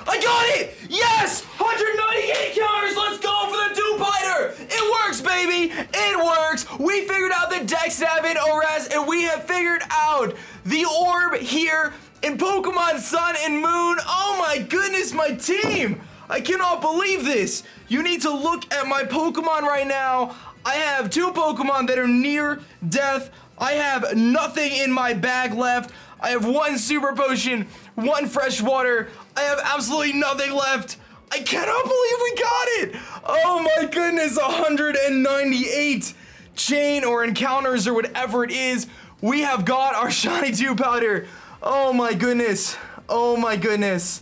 I got it! Yes! 198 counters! Let's go for the Dewpider! It works, baby! It works! We figured out the Dex Nav in ORAS, and we have figured out the orb here in Pokemon Sun and Moon. Oh my goodness, my team! I cannot believe this! You need to look at my Pokemon right now. I have 2 Pokemon that are near death. I have nothing in my bag left. I have 1 Super Potion, 1 Fresh Water. I have absolutely nothing left. I cannot believe we got it! Oh my goodness, 198 chain or encounters or whatever it is. We have got our shiny Dewpider. Oh my goodness. Oh my goodness.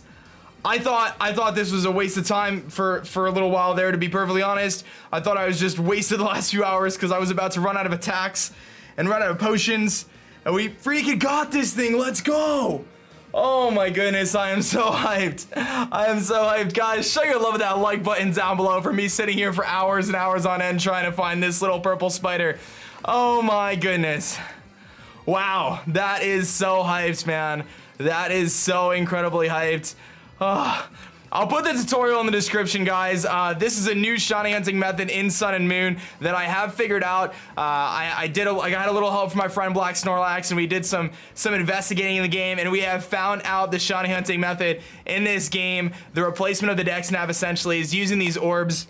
I thought this was a waste of time for a little while there, to be perfectly honest. I thought I was just wasted the last few hours because I was about to run out of attacks and run out of potions. And we freaking got this thing. Let's go. Oh my goodness, I am so hyped. I am so hyped. Guys, show your love with that like button down below for me sitting here for hours and hours on end trying to find this little purple spider. Oh my goodness. Wow, that is so hyped, man. That is so incredibly hyped. I'll put the tutorial in the description, guys. This is a new shiny hunting method in Sun and Moon that I have figured out. I had a little help from my friend Black Snorlax, and we did some investigating in the game, and we have found out the shiny hunting method in this game. The replacement of the Dex Nav essentially is using these orbs.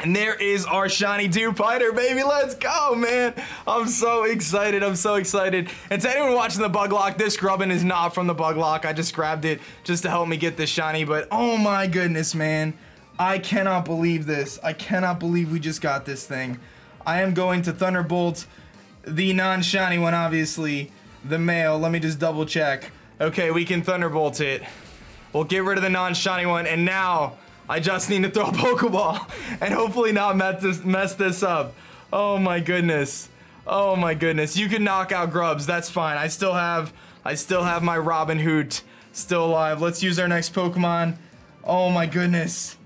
And there is our shiny Dewpider, baby. Let's go, man. I'm so excited. I'm so excited. And to anyone watching the BugLocke, this grubbin is not from the BugLocke. I just grabbed it just to help me get this shiny. But oh my goodness, man. I cannot believe this. I cannot believe we just got this thing. I am going to Thunderbolt the non-shiny one, obviously. The male. Let me just double check. Okay, we can Thunderbolt it. We'll get rid of the non-shiny one. And now I just need to throw a Pokeball and hopefully not mess this up. Oh my goodness. Oh my goodness. You can knock out grubs. That's fine. I still have my Robin Hood still alive. Let's use our next Pokemon. Oh my goodness.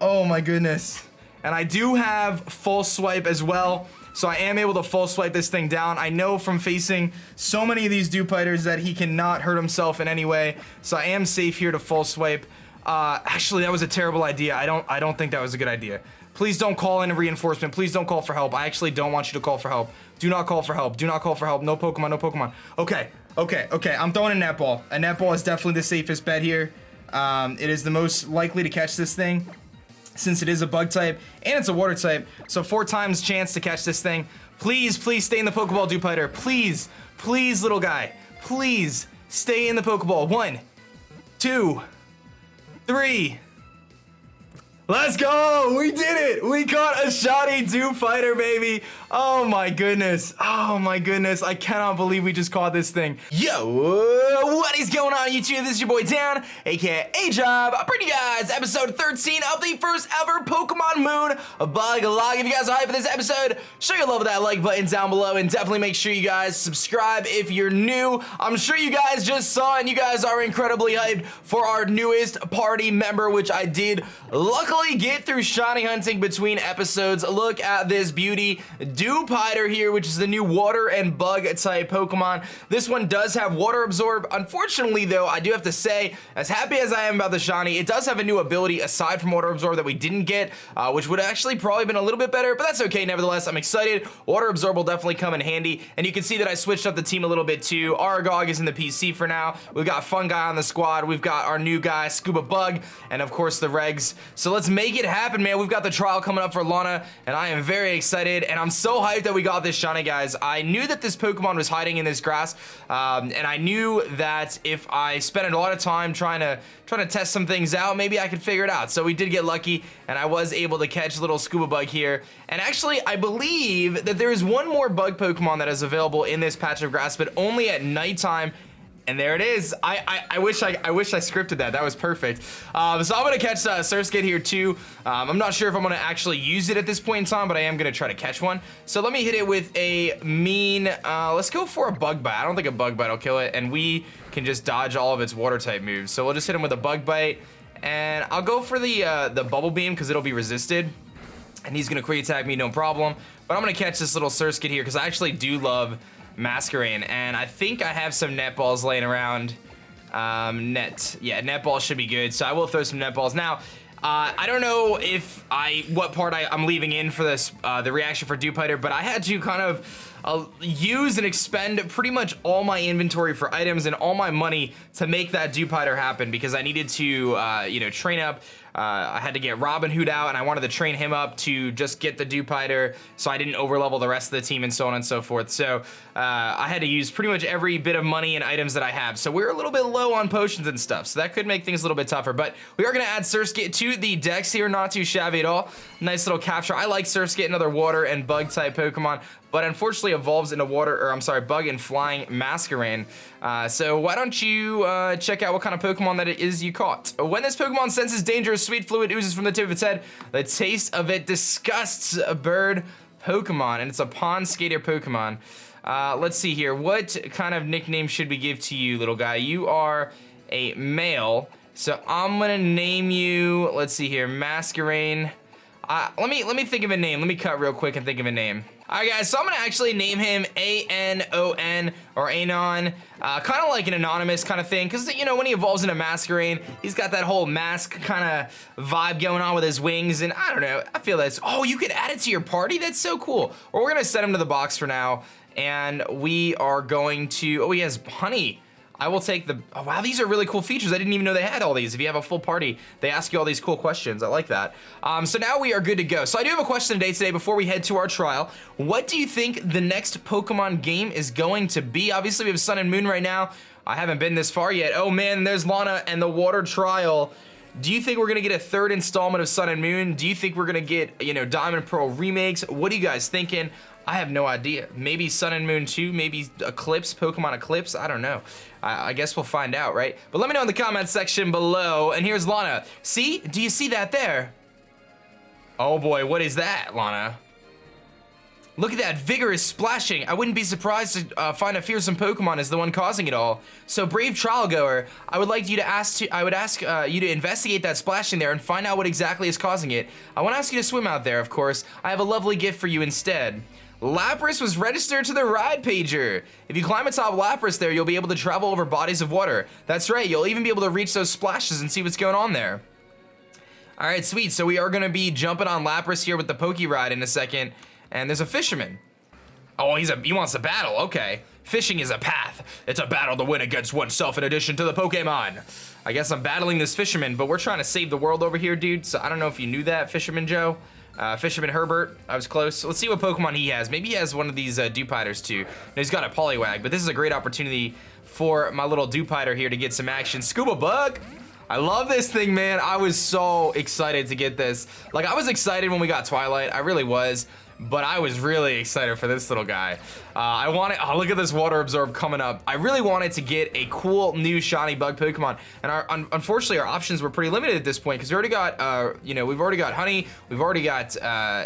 Oh my goodness. And I do have full swipe as well. So I am able to full swipe this thing down. I know from facing so many of these Dewpiders that he cannot hurt himself in any way. So I am safe here to full swipe. Actually, that was a terrible idea. I don't think that was a good idea. Please don't call in a reinforcement. Please don't call for help. I actually don't want you to call for help. Do not call for help. Do not call for help. No Pokemon, no Pokemon. Okay. I'm throwing a netball. A netball is definitely the safest bet here. It is the most likely to catch this thing since it is a bug type and it's a water type. So 4 times chance to catch this thing. Please, please stay in the Pokeball, Dewpider. Please, please, little guy. Please stay in the Pokeball. 1, 2, 3. Let's go! We did it! We caught a shiny Dewpider, baby! Oh my goodness. Oh my goodness. I cannot believe we just caught this thing. Yo, what is going on, YouTube? This is your boy Dan, aka aDrive, bringing you guys episode 13 of the first ever Pokemon Moon BugLocke. If you guys are hyped for this episode, show your love with that like button down below, and definitely make sure you guys subscribe if you're new. I'm sure you guys just saw, and you guys are incredibly hyped for our newest party member, which I did luckily get through shiny hunting between episodes. Look at this beauty, Dewpider here, which is the new water and bug type Pokemon. This one does have water absorb. Unfortunately though, I do have to say, as happy as I am about the shiny, it does have a new ability aside from water absorb that we didn't get, which would actually probably been a little bit better, but that's okay. Nevertheless, I'm excited. Water absorb will definitely come in handy, and you can see that I switched up the team a little bit too. Aragog is in the PC for now. We've got Fun Guy on the squad. We've got our new guy, Scuba Bug, and of course the regs. So let's make it happen, man. We've got the trial coming up for Lana, and I am very excited, and I'm so hyped that we got this shiny, guys. I knew that this Pokemon was hiding in this grass, and I knew that if I spent a lot of time trying to test some things out, maybe I could figure it out. So we did get lucky, and I was able to catch little Scuba Bug here. And actually, I believe that there is one more bug Pokemon that is available in this patch of grass, but only at nighttime. And there it is. I wish I scripted that. That was perfect. So I'm gonna catch Surskit here too. I'm not sure if I'm gonna actually use it at this point in time, but I am gonna try to catch one. So let me hit it with a mean. Let's go for a Bug Bite. I don't think a Bug Bite will kill it, and we can just dodge all of its water type moves. So we'll just hit him with a Bug Bite, and I'll go for the Bubble Beam because it'll be resisted, and he's gonna quick attack me, no problem. But I'm gonna catch this little Surskit here because I actually do love Masquerain, and I think I have some net balls laying around. Net. Yeah, net balls should be good. So I will throw some net balls. Now, I don't know if what part I'm leaving in for this, the reaction for Dewpider, but I had to kind of use and expend pretty much all my inventory for items and all my money to make that Dewpider happen because I needed to, you know, train up. I had to get Robin Hood out, and I wanted to train him up to just get the Dewpider so I didn't overlevel the rest of the team and so on and so forth. So I had to use pretty much every bit of money and items that I have. So we're a little bit low on potions and stuff, so that could make things a little bit tougher. But we are going to add Surskit to the decks here, not too shabby at all. Nice little capture. I like Surskit, another water and bug type Pokemon, but unfortunately evolves into water, or I'm sorry, bug and flying Masquerain. So why don't you check out what kind of Pokemon that it is you caught. When this Pokemon senses danger, sweet fluid oozes from the tip of its head. The taste of it disgusts a bird Pokemon, and it's a pond skater Pokemon. Let's see here. What kind of nickname should we give to you, little guy? You are a male, so I'm gonna name you, let's see here, Masquerain. Let me think of a name. Let me cut real quick and think of a name. All right, guys, so I'm gonna actually name him A-N-O-N, or Anon, kind of like an anonymous kind of thing, because, you know, when he evolves into Masquerain, he's got that whole mask kind of vibe going on with his wings, and I don't know, I feel that's, oh, you could add it to your party? That's so cool. Well, we're gonna set him to the box for now, and we are going to, oh, he has honey. I will take the, oh wow, these are really cool features. I didn't even know they had all these. If you have a full party, they ask you all these cool questions. I like that. So now we are good to go. So I do have a question today before we head to our trial. What do you think the next Pokemon game is going to be? Obviously we have Sun and Moon right now. I haven't been this far yet. Oh man, there's Lana and the water trial. Do you think we're gonna get a third installment of Sun and Moon? Do you think we're gonna get, you know, Diamond and Pearl remakes? What are you guys thinking? I have no idea. Maybe Sun and Moon 2, maybe Eclipse, Pokemon Eclipse, I don't know. I guess we'll find out, right? But let me know in the comments section below. And here's Lana. See? Do you see that there? Oh boy, what is that, Lana? Look at that vigorous splashing. I wouldn't be surprised to find a fearsome Pokemon is the one causing it all. So brave trial goer, I would like you to ask you to investigate that splashing there and find out what exactly is causing it. I want to ask you to swim out there, of course. I have a lovely gift for you instead. Lapras was registered to the ride pager. If you climb atop Lapras there, you'll be able to travel over bodies of water. That's right, you'll even be able to reach those splashes and see what's going on there. All right, sweet, so we are gonna be jumping on Lapras here with the Poke Ride in a second, and there's a fisherman. Oh, he wants to battle, okay. Fishing is a path. It's a battle to win against oneself in addition to the Pokemon. I guess I'm battling this fisherman, but we're trying to save the world over here, dude, so I don't know if you knew that, Fisherman Joe. Fisherman Herbert, I was close. So let's see what Pokemon he has. Maybe he has one of these Dewpiders too. No, he's got a Poliwag, but this is a great opportunity for my little Dewpider here to get some action. Scuba Bug! I love this thing, man. I was so excited to get this. Like, I was excited when we got Twilight. I really was. But I was really excited for this little guy. I wanted, oh, look at this Water Absorb coming up. I really wanted to get a cool new shiny bug Pokemon, and unfortunately our options were pretty limited at this point because we already got, you know, we've already got Honey, we've already got,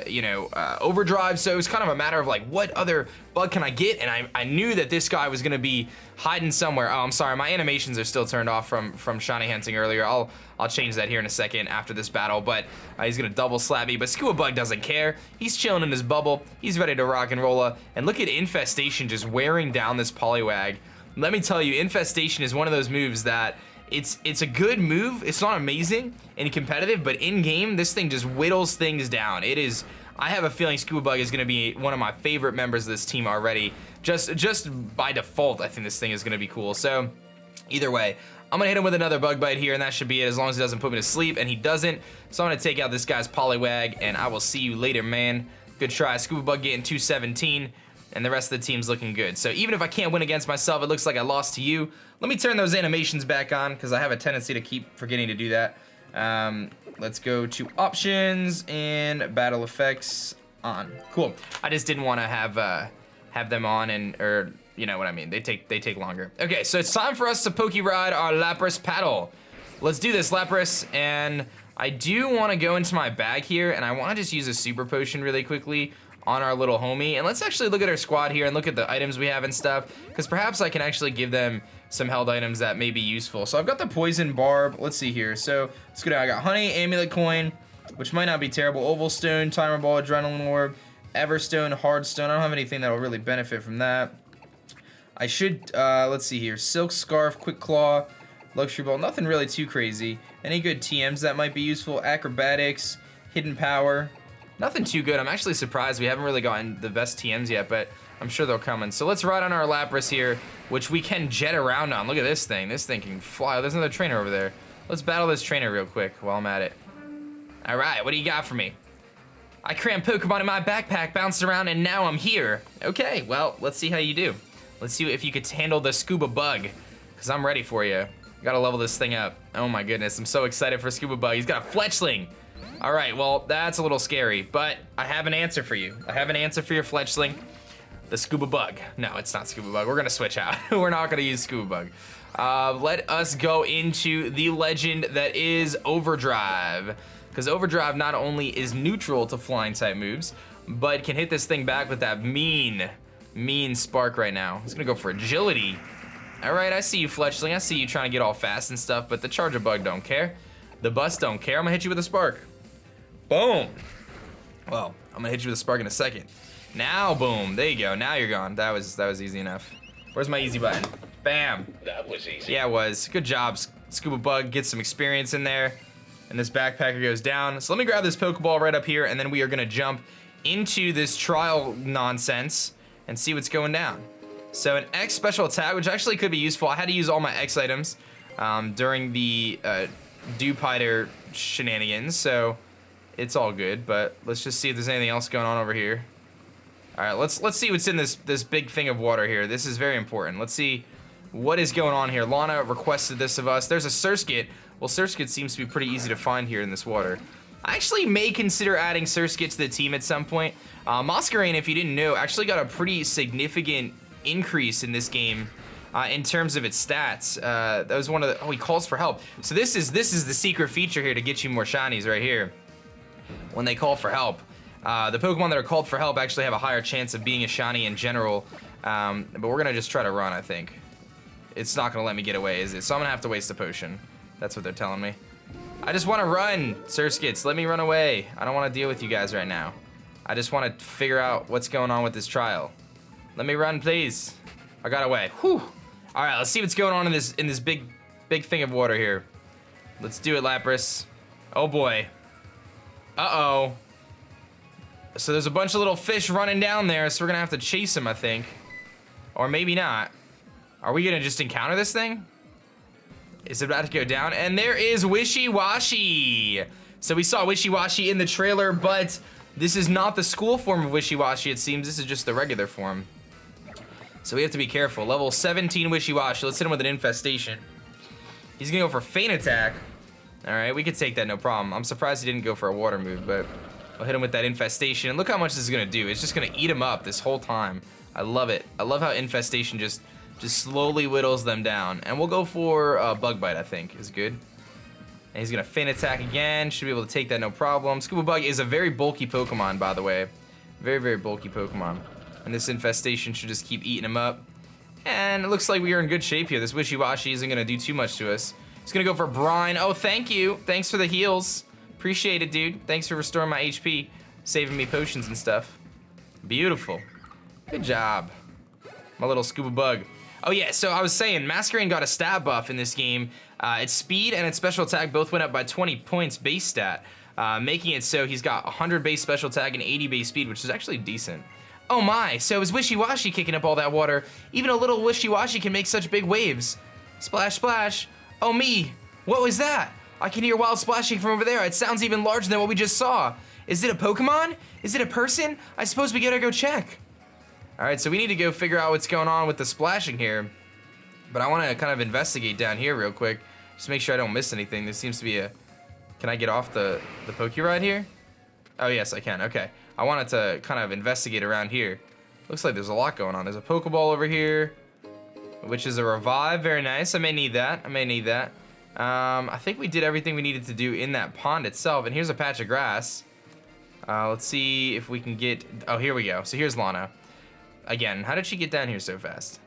you know, Overdrive, so it was kind of a matter of like, what other bug can I get? And I knew that this guy was gonna be hiding somewhere. Oh, I'm sorry, my animations are still turned off from shiny hunting earlier. I'll change that here in a second after this battle, but he's gonna double slap me, but Scuba Bug doesn't care. He's chilling in his bubble. He's ready to rock and roll. And look at Infestation just wearing down this Poliwag. Let me tell you, Infestation is one of those moves that it's a good move. It's not amazing and competitive, but in game, this thing just whittles things down. It is, I have a feeling Scuba Bug is gonna be one of my favorite members of this team already. Just by default, I think this thing is gonna be cool. So either way, I'm gonna hit him with another Bug Bite here, and that should be it, as long as he doesn't put me to sleep, and he doesn't. So I'm gonna take out this guy's Poliwag, and I will see you later, man. Good try. Scuba Bug getting 217, and the rest of the team's looking good. So even if I can't win against myself, it looks like I lost to you. Let me turn those animations back on, because I have a tendency to keep forgetting to do that. Let's go to Options, and Battle Effects on. Cool. I just didn't want to have them on, or you know what I mean. They take longer. Okay, so it's time for us to Poke Ride our Lapras paddle. Let's do this, Lapras, and I do want to go into my bag here, and I want to just use a Super Potion really quickly on our little homie. And let's actually look at our squad here and look at the items we have and stuff, because perhaps I can actually give them some held items that may be useful. So I've got the Poison Barb. Let's see here. So let's go down. I got Honey, Amulet Coin, which might not be terrible. Oval Stone, Timer Ball, Adrenaline Orb, Everstone, Hard Stone. I don't have anything that will really benefit from that. I should, let's see here. Silk Scarf, Quick Claw, Luxury Ball, nothing really too crazy. Any good TMs that might be useful? Acrobatics, Hidden Power. Nothing too good. I'm actually surprised we haven't really gotten the best TMs yet, but I'm sure they'll come in. So let's ride on our Lapras here, which we can jet around on. Look at this thing. This thing can fly. There's another trainer over there. Let's battle this trainer real quick while I'm at it. All right, what do you got for me? I crammed Pokemon in my backpack, bounced around, and now I'm here. Okay, well, let's see how you do. Let's see if you could handle the Scuba Bug, because I'm ready for you. Gotta level this thing up. Oh my goodness, I'm so excited for Scuba Bug. He's got a Fletchling. All right, well, that's a little scary, but I have an answer for you. I have an answer for your Fletchling. The Scuba Bug. No, it's not Scuba Bug. We're gonna switch out. We're not gonna use Scuba Bug. Let us go into the legend that is Overdrive. Because Overdrive not only is neutral to flying type moves, but can hit this thing back with that mean spark right now. He's gonna go for agility. All right, I see you, Fletchling. I see you trying to get all fast and stuff, but the Charger Bug don't care. The Bus don't care. I'm gonna hit you with a spark. Boom. Well, I'm gonna hit you with a spark in a second. Now, boom. There you go. Now you're gone. That was easy enough. Where's my easy button? Bam. That was easy. Yeah, it was. Good job, Scuba Bug. Get some experience in there. And this backpacker goes down. So let me grab this Pokeball right up here, and then we are gonna jump into this trial nonsense and see what's going down. So an X special attack, which actually could be useful. I had to use all my X items during the Dewpider shenanigans, so it's all good. But let's just see if there's anything else going on over here. All right, let's see what's in this big thing of water here. This is very important. Let's see what is going on here. Lana requested this of us. There's a Surskit. Well, Surskit seems to be pretty easy to find here in this water. I actually may consider adding Surskit to the team at some point. Masquerain, if you didn't know, actually got a pretty significant increase in this game in terms of its stats. That was one of the, oh, he calls for help. So this is the secret feature here to get you more shinies right here. When they call for help. The Pokemon that are called for help actually have a higher chance of being a shiny in general. But we're gonna just try to run, I think. It's not gonna let me get away, is it? So I'm gonna have to waste a potion. That's what they're telling me. I just wanna run, Surskits. Let me run away. I don't wanna deal with you guys right now. I just wanna figure out what's going on with this trial. Let me run, please. I got away. Whew. All right, let's see what's going on in this big thing of water here. Let's do it, Lapras. Oh boy. Uh-oh. So there's a bunch of little fish running down there, so we're gonna have to chase them, I think. Or maybe not. Are we gonna just encounter this thing? Is it about to go down? And there is Wishy-Washy. So we saw Wishy-Washy in the trailer, but this is not the school form of Wishy-Washy, it seems. This is just the regular form. So we have to be careful. Level 17 Wishy-Washy. Let's hit him with an infestation. He's gonna go for Feint Attack. All right, we could take that, no problem. I'm surprised he didn't go for a water move, but I'll hit him with that infestation. And look how much this is gonna do. It's just gonna eat him up this whole time. I love it. I love how infestation just slowly whittles them down. And we'll go for Bug Bite, I think, is good. And he's gonna Feint Attack again. Should be able to take that, no problem. Scuba Bug is a very bulky Pokemon, by the way. Very, very bulky Pokemon. And this infestation should just keep eating him up. And it looks like we are in good shape here. This Wishy-Washy isn't gonna do too much to us. He's gonna go for Brine. Oh, thank you. Thanks for the heals. Appreciate it, dude. Thanks for restoring my HP. Saving me potions and stuff. Beautiful. Good job. My little Scuba Bug. Oh yeah, so I was saying, Masquerain got a stat buff in this game. Its speed and its special attack both went up by 20 points base stat, making it so he's got 100 base special attack and 80 base speed, which is actually decent. Oh my, so it was Wishy-Washy kicking up all that water. Even a little Wishy-Washy can make such big waves. Splash, splash. Oh me, what was that? I can hear wild splashing from over there. It sounds even larger than what we just saw. Is it a Pokemon? Is it a person? I suppose we gotta go check. All right, so we need to go figure out what's going on with the splashing here. But I wanna kind of investigate down here real quick. Just make sure I don't miss anything. There seems to be a, can I get off the Poké Ride here? Oh yes, I can, okay. I wanted to kind of investigate around here. Looks like there's a lot going on. There's a Pokeball over here, which is a revive, very nice. I may need that, I may need that. I think we did everything we needed to do in that pond itself, and here's a patch of grass. Let's see if we can get, oh, here we go. So here's Lana. Again, how did she get down here so fast?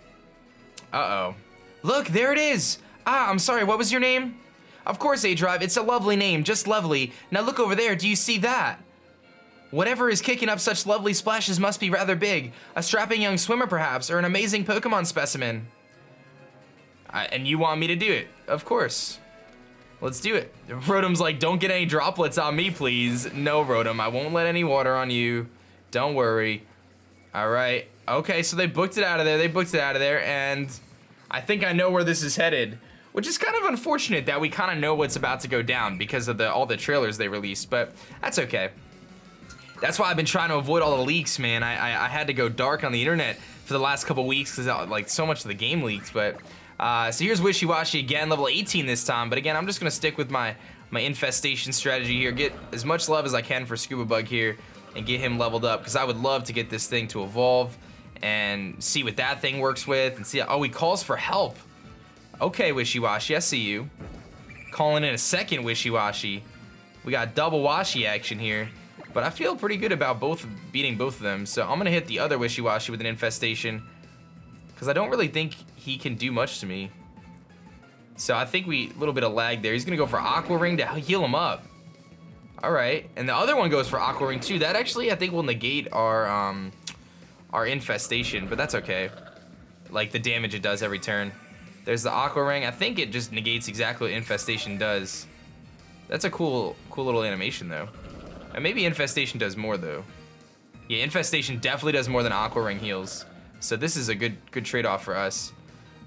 Uh-oh. Look, there it is! Ah, I'm sorry, what was your name? Of course, aDrive, it's a lovely name, just lovely. Now look over there, do you see that? Whatever is kicking up such lovely splashes must be rather big. A strapping young swimmer, perhaps, or an amazing Pokemon specimen. And you want me to do it? Of course. Let's do it. Rotom's like, don't get any droplets on me, please. No, Rotom, I won't let any water on you. Don't worry. All right. Okay, so they booked it out of there. And I think I know where this is headed, which is kind of unfortunate that we kind of know what's about to go down because of all the trailers they released, but that's okay. That's why I've been trying to avoid all the leaks, man. I had to go dark on the internet for the last couple weeks because like so much of the game leaked, but so here's Wishy-Washy again, level 18 this time, but again, I'm just gonna stick with my infestation strategy here, get as much love as I can for Scuba Bug here, and get him leveled up, because I would love to get this thing to evolve, and see what that thing works with, and see, oh, he calls for help. Okay, Wishy-Washy, I see you. Calling in a second Wishy-Washy. We got double Washy action here, but I feel pretty good about beating both of them, so I'm gonna hit the other Wishy-Washy with an infestation, because I don't really think he can do much to me. So I think a little bit of lag there. He's gonna go for Aqua Ring to heal him up. All right, and the other one goes for Aqua Ring too. That actually I think will negate our infestation, but that's okay. Like the damage it does every turn. There's the Aqua Ring. I think it just negates exactly what infestation does. That's a cool little animation though. And maybe infestation does more though. Yeah, infestation definitely does more than Aqua Ring heals. So this is a good trade-off for us.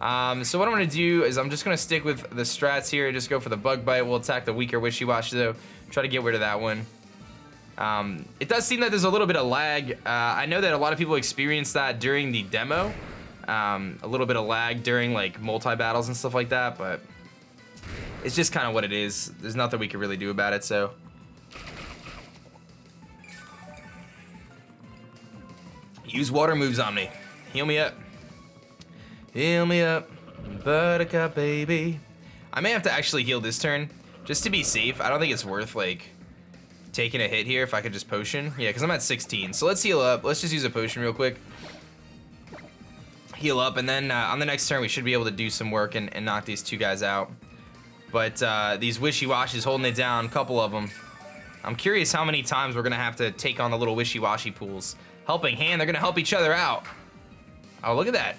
So what I'm gonna do is I'm just gonna stick with the strats here, just go for the Bug Bite. We'll attack the weaker Wishy-Washy though, try to get rid of that one. It does seem that there's a little bit of lag. I know that a lot of people experience that during the demo. A little bit of lag during like multi-battles and stuff like that, but it's just kind of what it is. There's nothing we can really do about it, so. Use water moves on me. Heal me up. Heal me up, Buttercup baby. I may have to actually heal this turn, just to be safe. I don't think it's worth like taking a hit here if I could just potion. Yeah, because I'm at 16. So let's heal up. Let's just use a potion real quick. Heal up, and then on the next turn we should be able to do some work and knock these two guys out. But these Wishy-Washies holding it down, a couple of them. I'm curious how many times we're gonna have to take on the little Wishy-Washy pools. Helping hand, they're gonna help each other out. Oh, look at that.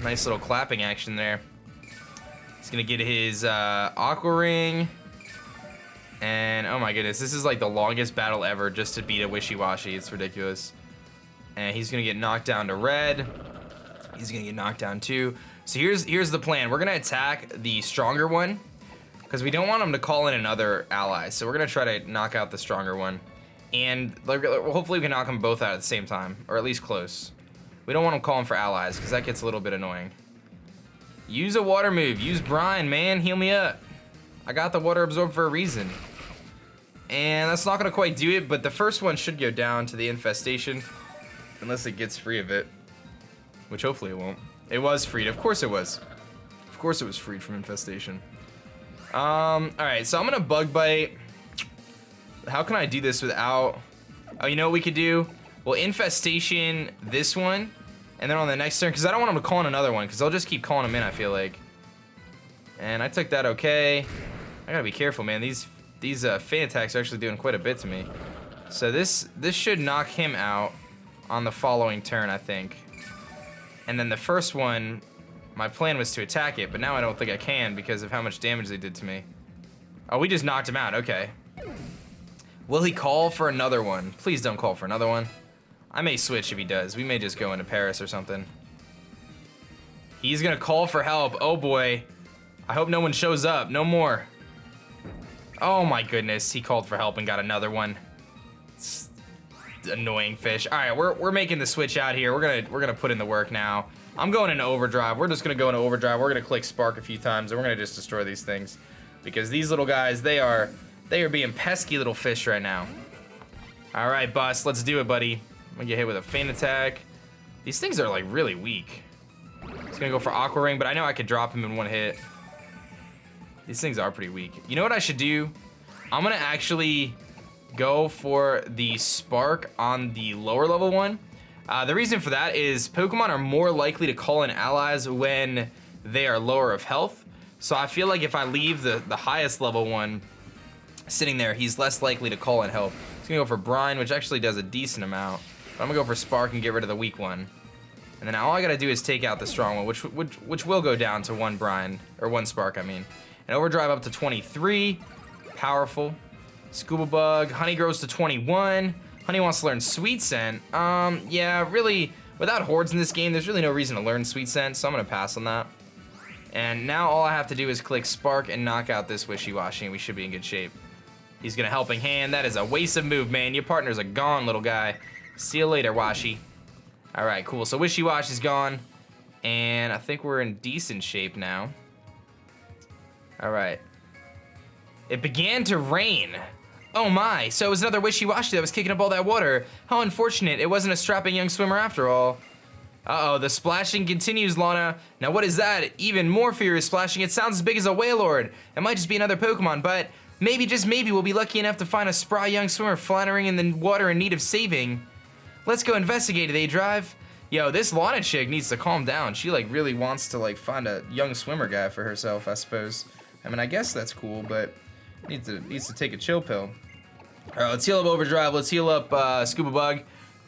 Nice little clapping action there. He's gonna get his Aqua Ring. And oh my goodness, this is like the longest battle ever just to beat a Wishy-Washy. It's ridiculous. And he's gonna get knocked down to red. He's gonna get knocked down too. So here's the plan. We're gonna attack the stronger one, because we don't want him to call in another ally. So we're gonna try to knock out the stronger one. And like, hopefully we can knock them both out at the same time, or at least close. We don't want him calling for allies, because that gets a little bit annoying. Use a water move. Use brine, man. Heal me up. I got the water absorbed for a reason. And that's not going to quite do it, but the first one should go down to the infestation. Unless it gets free of it. Which hopefully it won't. It was freed. Of course it was. Of course it was freed from infestation. Alright, so I'm going to Bug Bite. How can I do this without... Oh, you know what we could do? Well, infestation this one, and then on the next turn, because I don't want him to call in another one, because they'll just keep calling him in, I feel like. And I took that okay. I gotta be careful, man. These feint attacks are actually doing quite a bit to me. So this should knock him out on the following turn, I think. And then the first one, my plan was to attack it, but now I don't think I can because of how much damage they did to me. Oh, we just knocked him out, okay. Will he call for another one? Please don't call for another one. I may switch if he does. We may just go into Paris or something. He's gonna call for help. Oh boy. I hope no one shows up. No more. Oh my goodness. He called for help and got another one. It's annoying fish. All right, we're making the switch out here. We're gonna put in the work now. I'm going into overdrive. We're just gonna go into overdrive. We're gonna click spark a few times and we're gonna just destroy these things, because these little guys, they are being pesky little fish right now. All right, Bust, let's do it, buddy. I'm gonna get hit with a feint attack. These things are like really weak. He's gonna go for Aqua Ring, but I know I could drop him in one hit. These things are pretty weak. You know what I should do? I'm gonna actually go for the Spark on the lower level one. The reason for that is Pokemon are more likely to call in allies when they are lower of health. So I feel like if I leave the highest level one sitting there, he's less likely to call in help. He's gonna go for Brine, which actually does a decent amount. But I'm gonna go for Spark and get rid of the weak one. And then all I gotta do is take out the strong one, which will go down to 1 brine, or 1 spark, I mean. And overdrive up to 23, powerful. Scuba Bug, Honey grows to 21. Honey wants to learn Sweet Scent. Yeah, really, without hordes in this game, there's really no reason to learn Sweet Scent, so I'm gonna pass on that. And now all I have to do is click Spark and knock out this Wishy-Washy, and we should be in good shape. He's gonna Helping Hand. That is a waste of move, man. Your partner's a gone, little guy. See you later, Washi. All right, cool. So Wishy-Washy's gone, and I think we're in decent shape now. All right. It began to rain. Oh my, so it was another Wishy-Washy that was kicking up all that water. How unfortunate, it wasn't a strapping young swimmer after all. Uh-oh, the splashing continues, Lana. Now what is that? Even more furious splashing. It sounds as big as a Wailord. It might just be another Pokemon, but maybe, just maybe, we'll be lucky enough to find a spry young swimmer floundering in the water in need of saving. Let's go investigate it, aDrive. Yo, this Lana chick needs to calm down. She like really wants to like find a young swimmer guy for herself, I suppose. I mean, I guess that's cool, but needs to take a chill pill. All right, let's heal up Overdrive. Let's heal up Scuba Bug,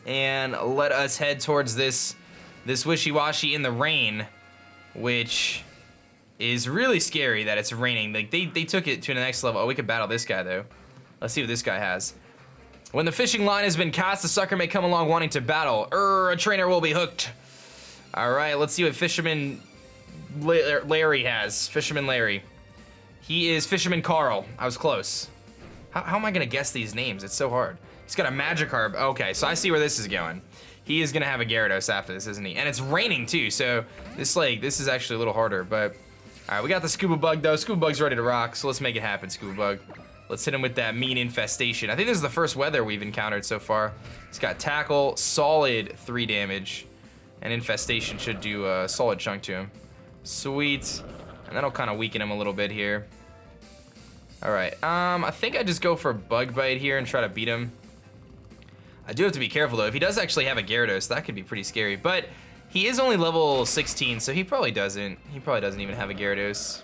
and let us head towards this Wishy-Washy in the rain, which is really scary that it's raining. Like they took it to the next level. Oh, we could battle this guy though. Let's see what this guy has. When the fishing line has been cast, the sucker may come along wanting to battle. A trainer will be hooked. All right, let's see what Fisherman Larry has. Fisherman Larry. He is Fisherman Carl. I was close. How am I gonna guess these names? It's so hard. He's got a Magikarp. Okay, so I see where this is going. He is gonna have a Gyarados after this, isn't he? And it's raining too, so this is actually a little harder, but all right, we got the Scuba Bug though. Scuba Bug's ready to rock, so let's make it happen, Scuba Bug. Let's hit him with that mean infestation. I think this is the first weather we've encountered so far. He's got Tackle, solid 3 damage, and infestation should do a solid chunk to him. Sweet, and that'll kind of weaken him a little bit here. All right, I think I just go for Bug Bite here and try to beat him. I do have to be careful though. If he does actually have a Gyarados, that could be pretty scary. But he is only level 16, so he probably doesn't. He probably doesn't even have a Gyarados.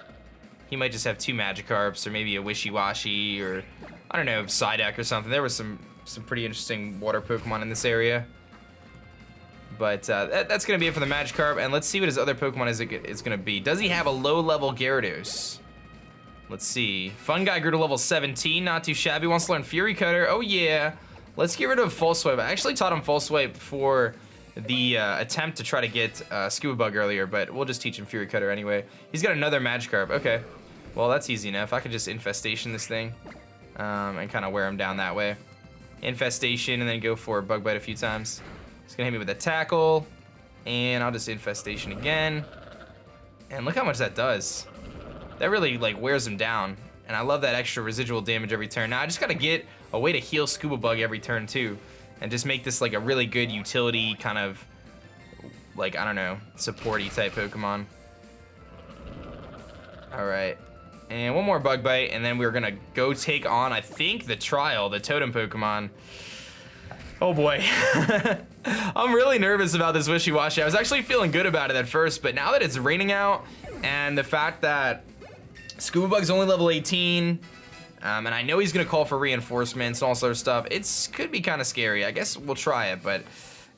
He might just have 2 Magikarps, or maybe a Wishy-Washy, or I don't know, Psyduck or something. There was some pretty interesting water Pokemon in this area. But that's gonna be it for the Magikarp, and let's see what his other Pokemon is gonna be. Does he have a low-level Gyarados? Let's see. Fun Guy grew to level 17, not too shabby. Wants to learn Fury Cutter. Oh yeah. Let's get rid of Full Swipe. I actually taught him Full Swipe for the attempt to try to get Scuba Bug earlier, but we'll just teach him Fury Cutter anyway. He's got another Magikarp. Okay. Well, that's easy enough. I could just Infestation this thing and kind of wear him down that way. Infestation, and then go for Bug Bite a few times. He's gonna hit me with a Tackle, and I'll just Infestation again. And look how much that does. That really like wears him down, and I love that extra residual damage every turn. Now I just gotta get a way to heal Scuba Bug every turn too, and just make this like a really good utility kind of like, I don't know, supporty type Pokemon. All right, and one more Bug Bite, and then we're gonna go take on, I think, the Trial, the Totem Pokemon. Oh boy. I'm really nervous about this Wishy-Washy. I was actually feeling good about it at first, but now that it's raining out, and the fact that Scuba Bug's only level 18, and I know he's gonna call for reinforcements and all sort of stuff, could be kind of scary. I guess we'll try it, but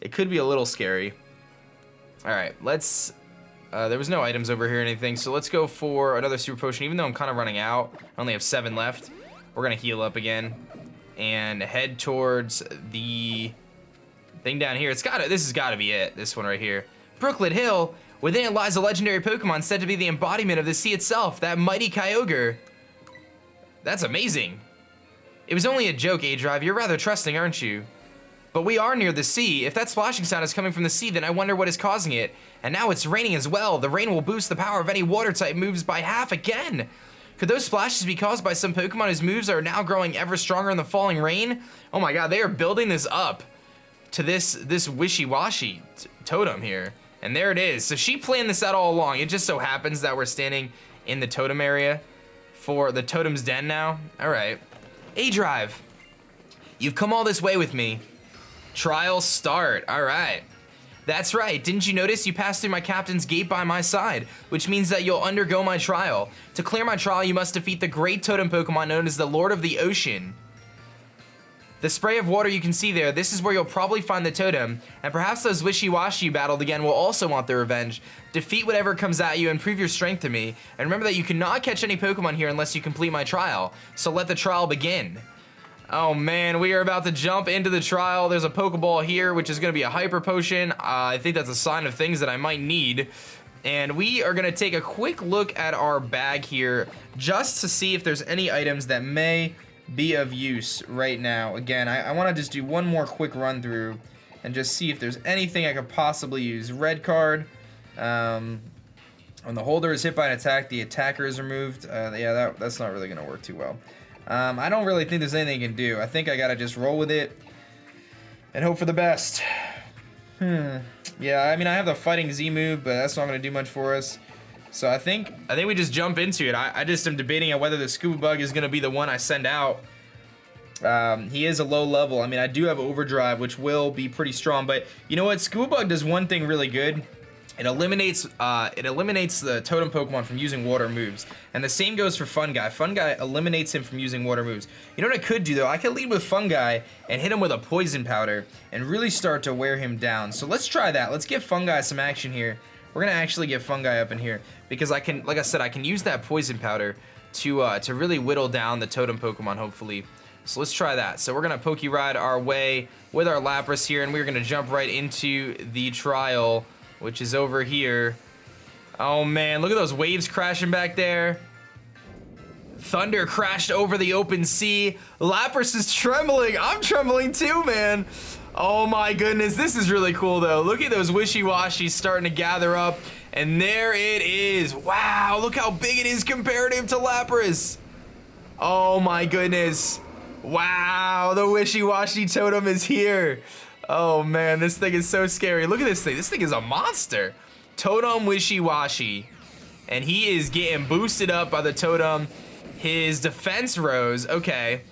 it could be a little scary. All right, let's, there was no items over here or anything, so let's go for another Super Potion. Even though I'm kind of running out, I only have 7 left. We're gonna heal up again and head towards the thing down here. This has gotta be it, this one right here. Brooklet Hill. Within it lies a legendary Pokemon said to be the embodiment of the sea itself, that mighty Kyogre. That's amazing. It was only a joke, aDrive. You're rather trusting, aren't you? But we are near the sea. If that splashing sound is coming from the sea, then I wonder what is causing it. And now it's raining as well. The rain will boost the power of any water type moves by half again. Could those splashes be caused by some Pokemon whose moves are now growing ever stronger in the falling rain? Oh my god, they are building this up to this Wishy-Washy Totem here. And there it is. So she planned this out all along. It just so happens that we're standing in the Totem area for the Totem's Den now. All right. aDrive, you've come all this way with me. Trial start. All right. That's right. Didn't you notice you passed through my captain's gate by my side, which means that you'll undergo my trial. To clear my trial, you must defeat the great Totem Pokemon known as the Lord of the Ocean. The spray of water you can see there, this is where you'll probably find the totem, and perhaps those wishy-washy you battled again will also want their revenge. Defeat whatever comes at you and prove your strength to me, and remember that you cannot catch any Pokemon here unless you complete my trial, so let the trial begin. Oh man, we are about to jump into the trial. There's a Pokeball here, which is going to be a Hyper Potion. I think that's a sign of things that I might need. And we are going to take a quick look at our bag here, just to see if there's any items that may be of use right now. Again, I want to just do one more quick run through and just see if there's anything I could possibly use. Red card. When the holder is hit by an attack, the attacker is removed. Yeah, that's not really going to work too well. I don't really think there's anything I can do. I think I got to just roll with it and hope for the best. Yeah, I mean, I have the Fighting Z move, but that's not going to do much for us. So I think we just jump into it. I just am debating on whether the Scuba Bug is going to be the one I send out. He is a low level. I mean, I do have Overdrive, which will be pretty strong. But you know what? Scuba Bug does one thing really good. It eliminates the Totem Pokemon from using water moves. And the same goes for Fungi. Fungi eliminates him from using water moves. You know what I could do, though? I could lead with Fungi and hit him with a Poison Powder and really start to wear him down. So let's try that. Let's give Fungi some action here. We're going to actually get Fungi up in here because I can, like I said, I can use that Poison Powder to really whittle down the Totem Pokemon, hopefully. So let's try that. So we're going to Poke Ride our way with our Lapras here, and we're going to jump right into the trial, which is over here. Oh man, look at those waves crashing back there. Thunder crashed over the open sea. Lapras is trembling. I'm trembling too, man. Oh my goodness, this is really cool though. Look at those wishy-washies starting to gather up, and there it is. Wow, look how big it is comparative to Lapras. Oh my goodness. Wow, the wishy-washy totem is here. Oh man, this thing is so scary. Look at this thing. This thing is a monster. Totem wishy-washy. And he is getting boosted up by the totem. His defense rose. Okay.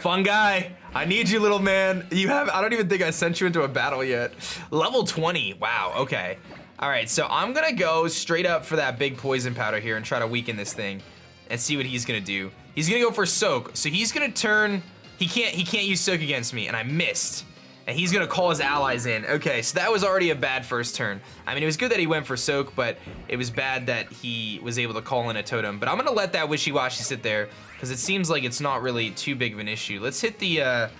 Fungi, I need you, little man. I don't even think I sent you into a battle yet. Level 20. Wow, okay. All right, so I'm gonna go straight up for that big Poison Powder here and try to weaken this thing and see what he's gonna do. He's gonna go for Soak. So he's gonna turn, he can't use Soak against me, and I missed. And he's gonna call his allies in. Okay, so that was already a bad first turn. I mean, it was good that he went for Soak, but it was bad that he was able to call in a totem. But I'm gonna let that wishy-washy sit there because it seems like it's not really too big of an issue. Let's hit the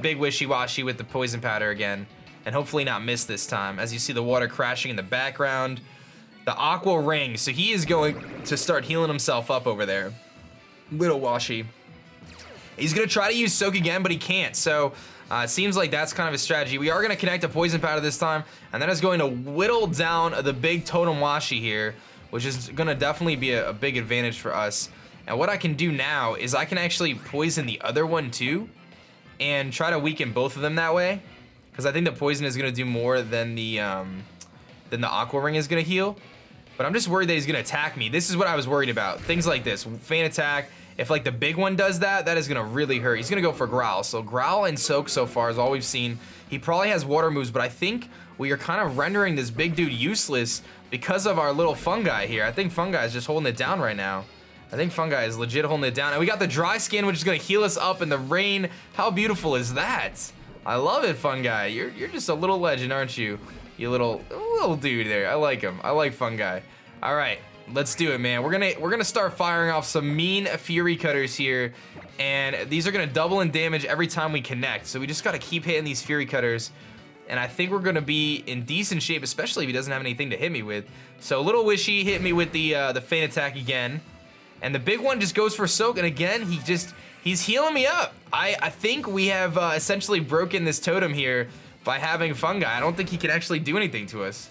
big wishy-washy with the Poison Powder again, and hopefully not miss this time. As you see the water crashing in the background, the Aqua Ring. So he is going to start healing himself up over there. Little Washy. He's gonna try to use Soak again, but he can't. So it seems like that's kind of a strategy. We are going to connect a Poison Powder this time, and that is going to whittle down the big Totem Washi here, which is going to definitely be a big advantage for us. And what I can do now is I can actually poison the other one too, and try to weaken both of them that way, because I think the poison is going to do more than the Aqua Ring is going to heal. But I'm just worried that he's going to attack me. This is what I was worried about. Things like this, Feint Attack. If like the big one does that, that is gonna really hurt. He's gonna go for Growl. So Growl and Soak so far is all we've seen. He probably has water moves, but I think we are kind of rendering this big dude useless because of our little Fungi here. I think Fungi is just holding it down right now. I think Fungi is legit holding it down. And we got the Dry Skin, which is gonna heal us up in the rain. How beautiful is that? I love it, Fungi. You're just a little legend, aren't you? You little dude there. I like him. I like Fungi. All right. Let's do it, man. We're gonna start firing off some mean Fury Cutters here, and these are gonna double in damage every time we connect. So we just gotta keep hitting these Fury Cutters, and I think we're gonna be in decent shape, especially if he doesn't have anything to hit me with. So Little Wishy hit me with the Feint Attack again, and the big one just goes for Soak, and again he's healing me up. I think we have essentially broken this totem here by having Fungi. I don't think he can actually do anything to us.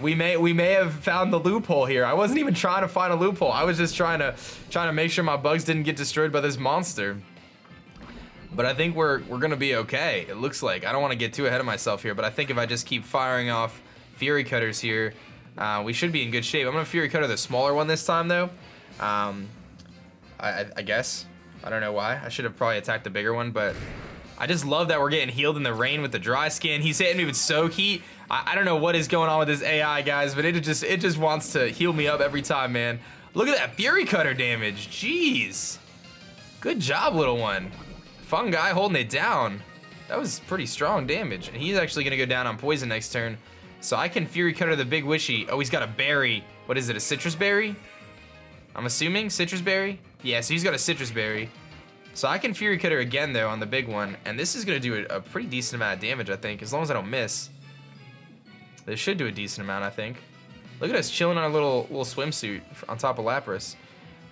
We may have found the loophole here. I wasn't even trying to find a loophole. I was just trying to make sure my bugs didn't get destroyed by this monster. But I think we're gonna be okay. It looks like. I don't want to get too ahead of myself here, but I think if I just keep firing off Fury Cutters here, we should be in good shape. I'm gonna Fury Cutter the smaller one this time though. I guess. I don't know why. I should have probably attacked the bigger one, but I just love that we're getting healed in the rain with the Dry Skin. He's hitting me with Soak. I don't know what is going on with this AI, guys, but it just wants to heal me up every time, man. Look at that Fury Cutter damage. Jeez. Good job, little one. Fungi holding it down. That was pretty strong damage. And he's actually gonna go down on poison next turn. So I can Fury Cutter the big Wishy. Oh, he's got a berry. What is it, a citrus berry? I'm assuming citrus berry? Yeah, so he's got a citrus berry. So I can Fury Cutter again though on the big one. And this is gonna do a pretty decent amount of damage, I think, as long as I don't miss. This should do a decent amount, I think. Look at us chilling on a little swimsuit on top of Lapras.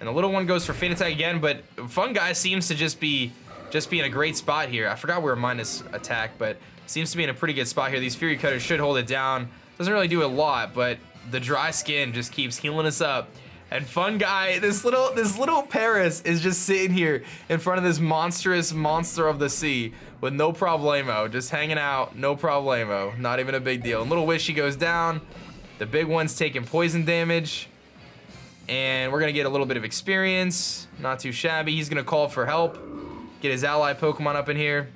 And the little one goes for Feint Attack again, but Fungi seems to just be in a great spot here. I forgot we're minus attack, but seems to be in a pretty good spot here. These Fury Cutters should hold it down. Doesn't really do a lot, but the dry skin just keeps healing us up. And Fungi, this little Paris is just sitting here in front of this monstrous monster of the sea with no problemo, just hanging out, no problemo, not even a big deal. And little Wishy goes down. The big one's taking poison damage. And we're gonna get a little bit of experience. Not too shabby. He's gonna call for help. Get his ally Pokemon up in here.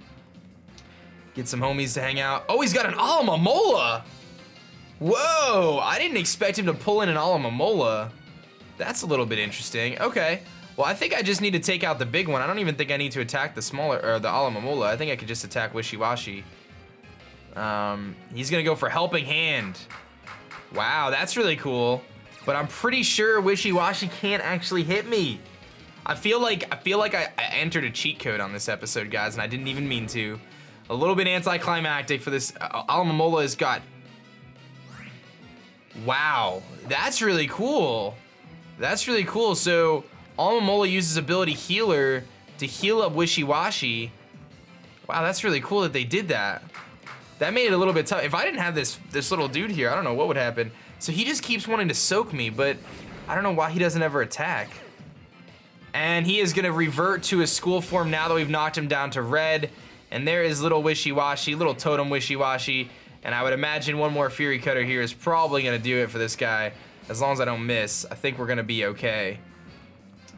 Get some homies to hang out. Oh, he's got an Alomomola! Whoa! I didn't expect him to pull in an Alomomola. That's a little bit interesting. Okay. Well, I think I just need to take out the big one. I don't even think I need to attack the smaller, or the Alomomola. I think I could just attack Wishy-Washy. He's gonna go for Helping Hand. Wow, that's really cool. But I'm pretty sure Wishy-Washy can't actually hit me. I feel like I entered a cheat code on this episode, guys, and I didn't even mean to. A little bit anticlimactic for this. Alomomola has got... Wow, that's really cool. That's really cool. So Alomomola uses ability Healer to heal up Wishy-Washy. Wow, that's really cool that they did that. That made it a little bit tough. If I didn't have this little dude here, I don't know what would happen. So he just keeps wanting to soak me, but I don't know why he doesn't ever attack. And he is gonna revert to his school form now that we've knocked him down to red. And there is little Wishy-Washy, little Totem Wishy-Washy. And I would imagine one more Fury Cutter here is probably gonna do it for this guy. As long as I don't miss, I think we're gonna be okay.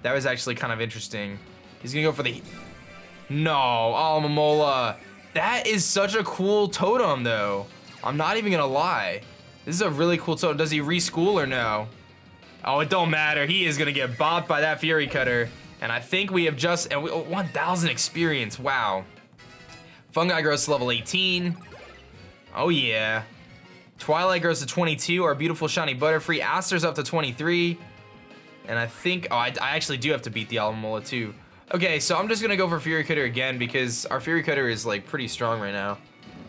That was actually kind of interesting. He's gonna go for the... No, Alomomola. That is such a cool totem though. I'm not even gonna lie. This is a really cool totem. Does he reschool or no? Oh, it don't matter. He is gonna get bopped by that Fury Cutter. And I think we have just, 1,000 experience, wow. Fungi grows to level 18. Oh yeah. Twilight grows to 22, our beautiful shiny Butterfree. Aster's up to 23. And I think, I actually do have to beat the Alomomola too. Okay, so I'm just gonna go for Fury Cutter again because our Fury Cutter is like pretty strong right now.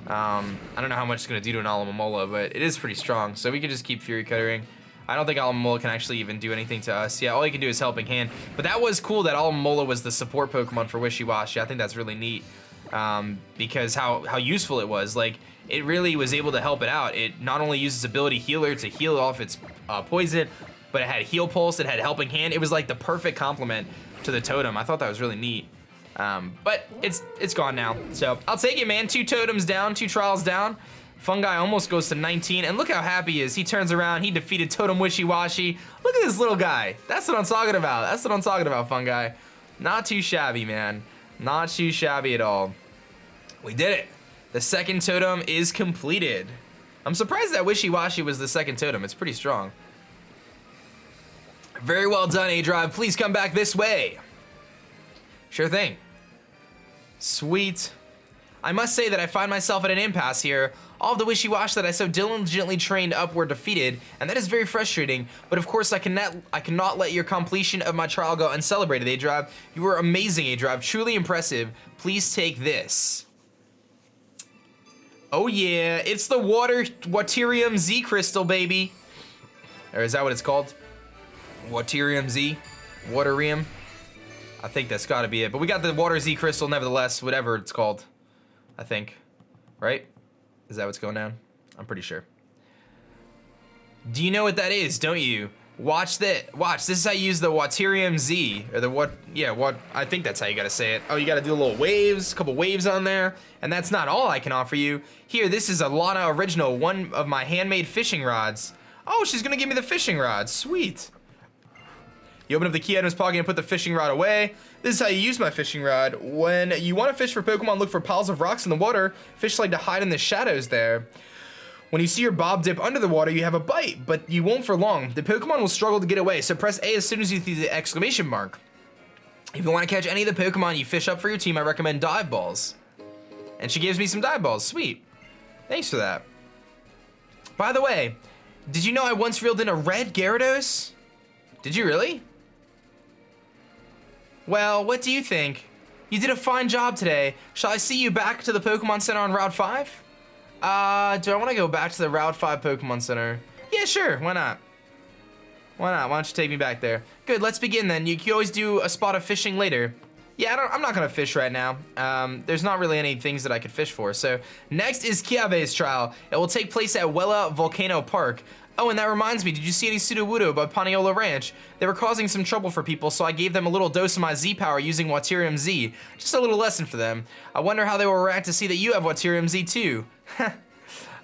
I don't know how much it's gonna do to an Alomomola, but it is pretty strong. So we can just keep Fury Cuttering. I don't think Alomomola can actually even do anything to us. Yeah, all he can do is Helping Hand. But that was cool that Alomomola was the support Pokemon for Wishy-Washy. I think that's really neat because how useful it was. Like, it really was able to help it out. It not only uses ability Healer to heal off its poison, but it had Heal Pulse, it had Helping Hand. It was like the perfect complement to the Totem. I thought that was really neat. But it's gone now. So I'll take it, man. 2 totems down, 2 trials down. Fungi almost goes to 19, and look how happy he is. He turns around, he defeated Totem Wishy-Washy. Look at this little guy. That's what I'm talking about. That's what I'm talking about, Fungi. Not too shabby, man. Not too shabby at all. We did it. The second totem is completed. I'm surprised that Wishy-Washy was the second totem. It's pretty strong. Very well done, aDrive. Please come back this way. Sure thing. Sweet. I must say that I find myself at an impasse here. All of the Wishy-Washy that I so diligently trained up were defeated, and that is very frustrating. But of course, I cannot let your completion of my trial go uncelebrated, aDrive. You were amazing, aDrive. Truly impressive. Please take this. Oh yeah, it's the Waterium Z Crystal, baby. Or is that what it's called? Waterium Z? Waterium? I think that's gotta be it. But we got the Water Z Crystal nevertheless, whatever it's called. I think. Right? Is that what's going down? I'm pretty sure. Do you know what that is, don't you? Watch that. Watch, this is how you use the Waterium Z. Or the what, yeah, what, I think that's how you gotta say it. Oh, you gotta do little waves, a couple waves on there. And that's not all I can offer you. Here, this is a Lana Original, one of my handmade fishing rods. Oh, she's gonna give me the fishing rod, sweet. You open up the key items pocket and put the fishing rod away. This is how you use my fishing rod. When you want to fish for Pokemon, look for piles of rocks in the water. Fish like to hide in the shadows there. When you see your bob dip under the water, you have a bite, but you won't for long. The Pokemon will struggle to get away, so press A as soon as you see the exclamation mark. If you want to catch any of the Pokemon you fish up for your team, I recommend dive balls. And she gives me some dive balls. Sweet. Thanks for that. By the way, did you know I once reeled in a red Gyarados? Did you really? Well, what do you think? You did a fine job today. Shall I see you back to the Pokemon Center on Route 5? Do I want to go back to the Route 5 Pokemon Center? Yeah, sure. Why not? Why not? Why don't you take me back there? Good, let's begin then. You can always do a spot of fishing later. Yeah, I'm not gonna fish right now. There's not really any things that I could fish for. So next is Kiawe's trial. It will take place at Wella Volcano Park. Oh, and that reminds me, did you see any Sudowoodo by Paniolo Ranch? They were causing some trouble for people, so I gave them a little dose of my Z-Power using Waterium Z. Just a little lesson for them. I wonder how they will react to see that you have Waterium Z too.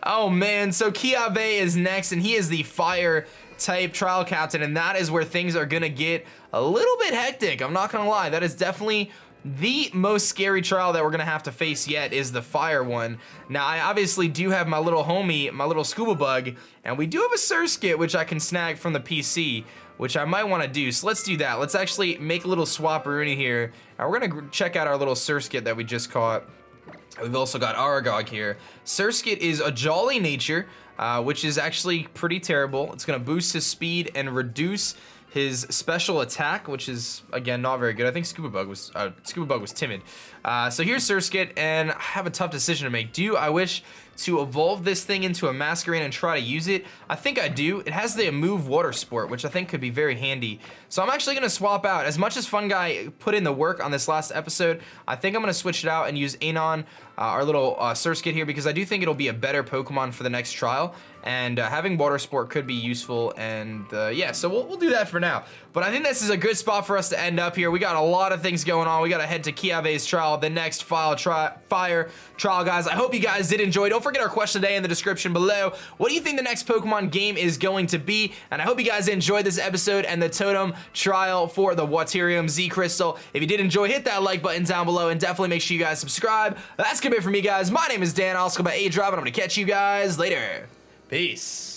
Oh man, so Kiawe is next, and he is the fire type trial captain, and that is where things are gonna get a little bit hectic. I'm not gonna lie, that is definitely the most scary trial that we're gonna have to face yet, is the fire one. Now, I obviously do have my little homie, my little scuba bug, and we do have a Surskit, which I can snag from the PC, which I might wanna do. So let's do that. Let's actually make a little swap-a-rooney here. And we're gonna check out our little Surskit that we just caught. We've also got Aragog here. Surskit is a jolly nature, which is actually pretty terrible. It's gonna boost his speed and reduce his special attack, which is, again, not very good. I think Scuba Bug was timid. So here's Surskit, and I have a tough decision to make. Do I wish to evolve this thing into a Masquerain and try to use it? I think I do. It has the move Water Sport, which I think could be very handy. So I'm actually gonna swap out. As much as Fun Guy put in the work on this last episode, I think I'm gonna switch it out and use Anon, our little Surskit here, because I do think it'll be a better Pokemon for the next trial. And having Water Sport could be useful, and yeah, so we'll do that for now. But I think this is a good spot for us to end up here. We got a lot of things going on. We gotta head to Kiawe's trial, the next fire trial, guys. I hope you guys did enjoy. Don't forget our question today in the description below. What do you think the next Pokemon game is going to be? And I hope you guys enjoyed this episode and the Totem trial for the Waterium Z Crystal. If you did enjoy, hit that like button down below, and definitely make sure you guys subscribe. That's gonna be it for me, guys. My name is Dan. I'll go by aDrive, and I'm gonna catch you guys later. Peace.